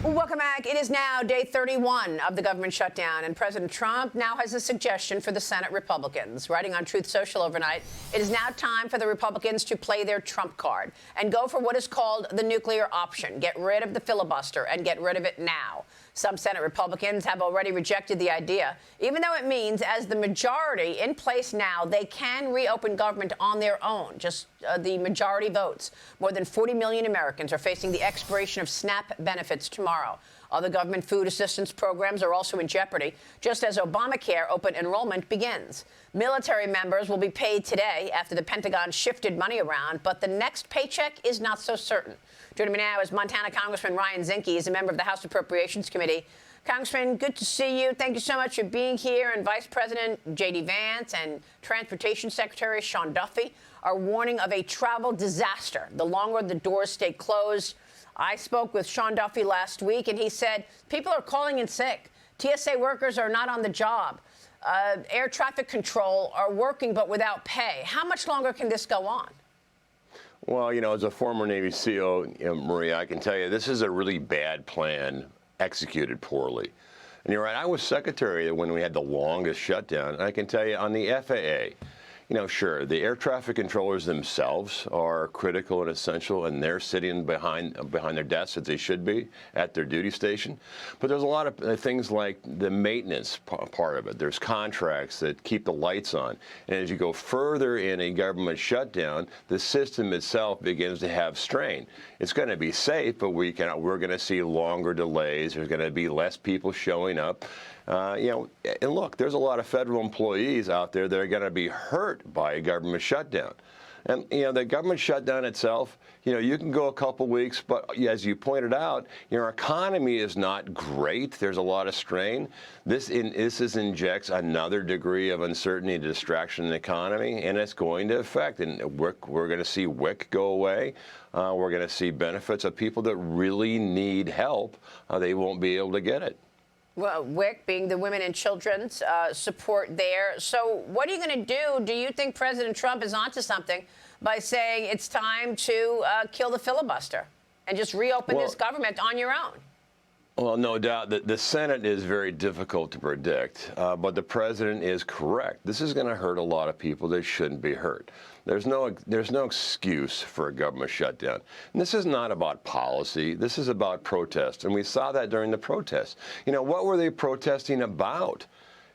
Welcome back. It is now day 31 of the government shutdown, and President Trump now has a suggestion for the Senate Republicans. Writing on Truth Social overnight, it is now time for the Republicans to play their Trump card and go for what is called the nuclear option. Get rid of the filibuster and get rid of it now. Some Senate Republicans have already rejected the idea, even though it means, as the majority in place now, they can reopen government on their own. Just the majority votes. More than 40 million Americans are facing the expiration of SNAP benefits tomorrow. Other government food assistance programs are also in jeopardy, just as Obamacare open enrollment begins. Military members will be paid today after the Pentagon shifted money around, but the next paycheck is not so certain. Joining me now is Montana Congressman Ryan Zinke. He's a member of the House Appropriations Committee. Congressman, good to see you. Thank you so much for being here. And Vice President J.D. Vance and Transportation Secretary Sean Duffy are warning of a travel disaster the longer the doors stay closed. I spoke with Sean Duffy last week, and he said people are calling in sick. TSA workers are not on the job. Air traffic control are working but without pay. How much longer can this go on? Well, you know, as a former Navy SEAL, Maria, I can tell you this is a really bad plan executed poorly. And you're right, I was secretary when we had the longest shutdown. And I can tell you on the FAA, you know, sure, the air traffic controllers themselves are critical and essential, and they're sitting behind their desks as they should be at their duty station. But there's a lot of things like the maintenance part of it. There's contracts that keep the lights on. And as you go further in a government shutdown, the system itself begins to have strain. It's going to be safe, but we're going to see longer delays. There's going to be less people showing up. You know, and look, there's a lot of federal employees out there that are going to be hurt by a government shutdown. And, you know, the government shutdown itself, you know, you can go a couple weeks, but as you pointed out, your economy is not great. There's a lot of strain. This injects another degree of uncertainty and distraction in the economy, and it's going to affect. And we're going to see WIC go away. We're going to see benefits of people that really need help. They won't be able to get it. Well, WIC being the women and children's support there. So what are you going to do? Do you think President Trump is onto something by saying it's time to kill the filibuster and just reopen this government on your own? Well, no doubt that the Senate is very difficult to predict, but the president is correct. This is going to hurt a lot of people that shouldn't be hurt. There's no excuse for a government shutdown. And this is not about policy. This is about protest. And we saw that during the protests. You know, what were they protesting about?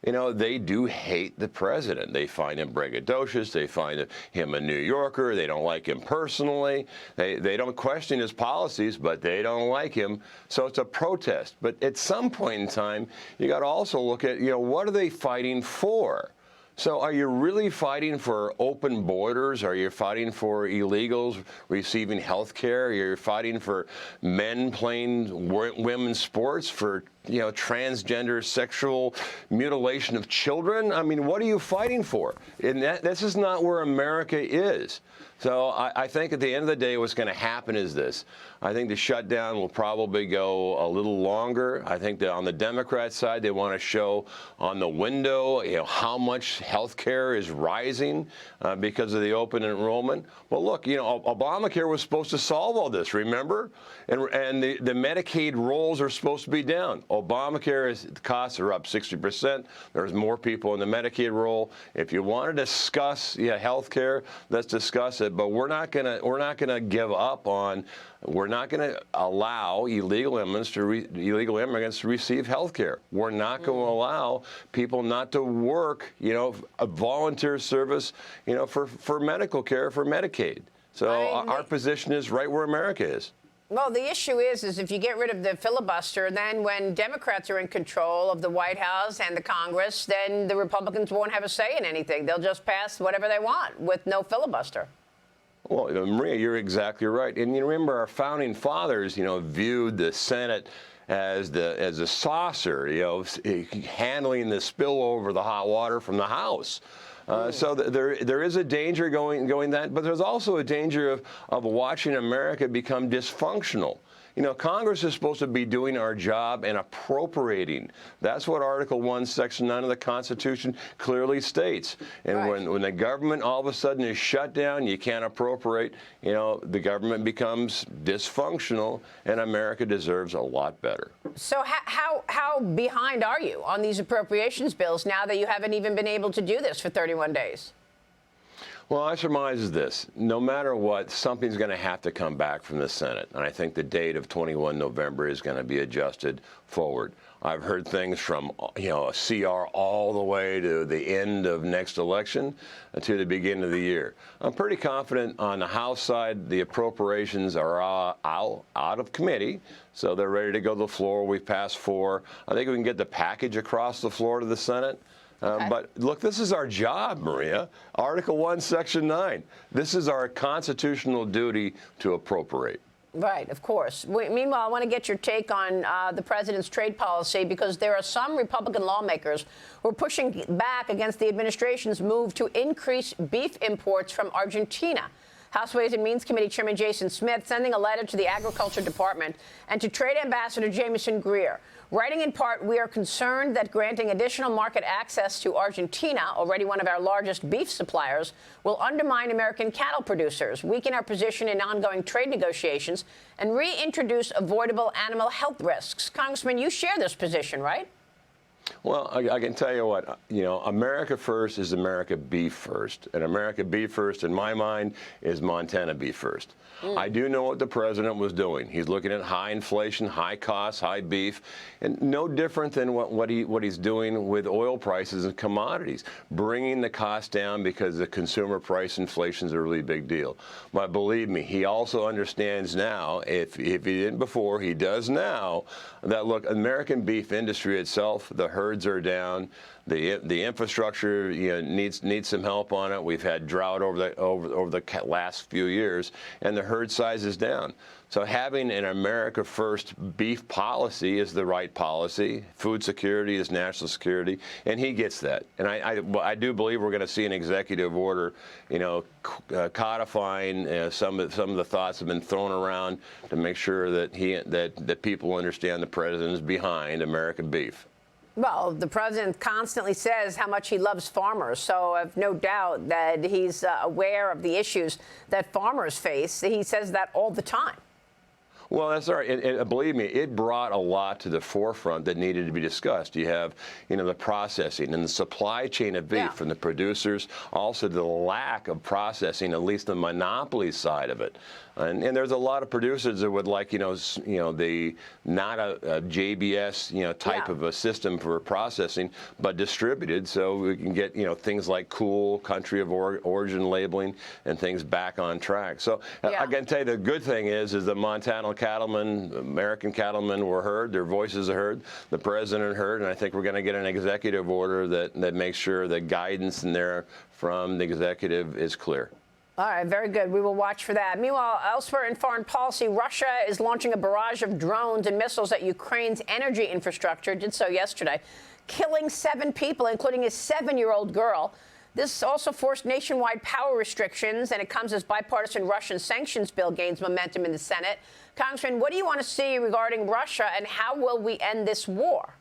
You know, they do hate the president. They find him braggadocious. They find him a New Yorker. They don't like him personally. They don't question his policies, but they don't like him. So it's a protest. But at some point in time, you got to also look at, you know, what are they fighting for? So are you really fighting for open borders? Are you fighting for illegals receiving health care? Are you fighting for men playing women's sports, for, you know, transgender sexual mutilation of children? I mean, what are you fighting for? And this is not where America is. So I think at the end of the day, what's going to happen is this. I think the shutdown will probably go a little longer. I think that on the Democrat side, they want to show on the window, you know, how much health care is rising because of the open enrollment. Well, look, you know, Obamacare was supposed to solve all this, remember? And the Medicaid rolls are supposed to be down. Obamacare's costs are up 60%. There's more people in the Medicaid roll. If you want to discuss health care, let's discuss it. But we're not gonna give up on. We're not going to allow illegal immigrants to receive health care. We're not going to allow people not to work, you know, a volunteer service, you know, for medical care, for Medicaid. So our position is right where America is. Well, the issue is if you get rid of the filibuster, then when Democrats are in control of the White House and the Congress, then the Republicans won't have a say in anything. They'll just pass whatever they want with no filibuster. Well, Maria, you're exactly right. And you remember our founding fathers, you know, viewed the Senate as a saucer, you know, handling the spillover of the hot water from the House. So there is a danger going that, but there's also a danger of watching America become dysfunctional. You know, Congress is supposed to be doing our job and appropriating. That's what Article 1, Section 9 of the Constitution clearly states. And right. when the government all of a sudden is shut down, you can't appropriate, you know, the government becomes dysfunctional, and America deserves a lot better. So how behind are you on these appropriations bills now that you haven't even been able to do this for 31 days? Well, I surmise this. No matter what, something's going to have to come back from the Senate. And I think the date of 21 November is going to be adjusted forward. I've heard things from, you know, a CR all the way to the end of next election to the beginning of the year. I'm pretty confident on the House side, the appropriations are out of committee, so they're ready to go to the floor. We've passed 4. I think we can get the package across the floor to the Senate. Okay. But look, this is our job, Maria. Article 1, Section 9. This is our constitutional duty to appropriate. Right, of course. Meanwhile, I want to get your take on the president's trade policy, because there are some Republican lawmakers who are pushing back against the administration's move to increase beef imports from Argentina. House Ways and Means Committee Chairman Jason Smith sending a letter to the Agriculture Department and to Trade Ambassador Jamieson Greer. Writing in part, we are concerned that granting additional market access to Argentina, already one of our largest beef suppliers, will undermine American cattle producers, weaken our position in ongoing trade negotiations, and reintroduce avoidable animal health risks. Congressman, you share this position, right? Well, I can tell you what, you know, America first is America beef first. And America beef first, in my mind, is Montana beef first. I do know what the president was doing. He's looking at high inflation, high costs, high beef, and no different than what he's doing with oil prices and commodities, bringing the cost down because the consumer price inflation is a really big deal. But believe me, he also understands now, if he didn't before, he does now, that, look, American beef industry itself, the herds are down. The infrastructure, you know, needs some help on it. We've had drought over the last few years, and the herd size is down. So having an America First beef policy is the right policy. Food security is national security, and he gets that. And I do believe we're going to see an executive order, you know, codifying some of the thoughts have been thrown around to make sure that that people understand the president's behind American beef. Well, the president constantly says how much he loves farmers, so I have no doubt that he's aware of the issues that farmers face. He says that all the time. Well, that's all right. And believe me, it brought a lot to the forefront that needed to be discussed. You have, you know, the processing and the supply chain of beef from the producers, also the lack of processing, at least the monopoly side of it. And there's a lot of producers that would like, the not a JBS, type of a system for processing, but distributed, so we can get, things like cool country of origin labeling and things back on track. So I can tell you the good thing is the Montana cattlemen, American cattlemen were heard, their voices are heard, the president heard, and I think we're going to get an executive order that makes sure that guidance in there from the executive is clear. All right, very good. We will watch for that. Meanwhile, elsewhere in foreign policy, Russia is launching a barrage of drones and missiles at Ukraine's energy infrastructure. Did so yesterday, killing 7 people, including a 7-year-old girl. This also forced nationwide power restrictions, and it comes as bipartisan Russian sanctions bill gains momentum in the Senate. Congressman, what do you want to see regarding Russia, and how will we end this war?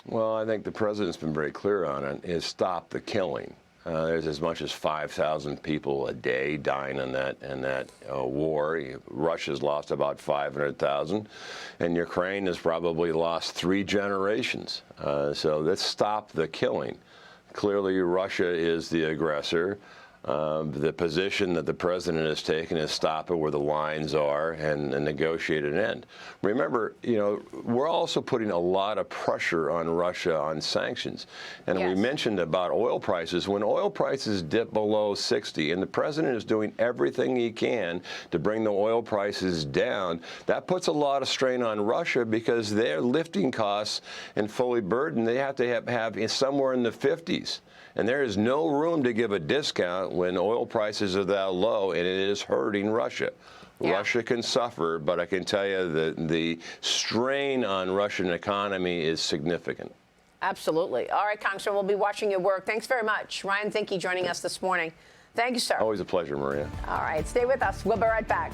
Well, I think the president's been very clear on it, is stop the killing. There's as much as 5,000 people a day dying in that war. Russia's lost about 500,000, and Ukraine has probably lost 3 generations. So let's stop the killing. Clearly, Russia is the aggressor. The position that the president has taken is stop it where the lines are and negotiate an end. Remember, we're also putting a lot of pressure on Russia on sanctions. And we mentioned about oil prices. When oil prices dip below 60, and the president is doing everything he can to bring the oil prices down, that puts a lot of strain on Russia because their lifting costs and fully burdened, they have to have somewhere in the 50s. And there is no room to give a discount when oil prices are that low, and it is hurting Russia. Russia can suffer, but I can tell you that the strain on Russian economy is significant. Absolutely. All right, Congressman, we'll be watching your work. Thanks very much. Ryan Zinke joining us this morning. Thank you, sir. Always a pleasure, Maria. All right, stay with us. We'll be right back.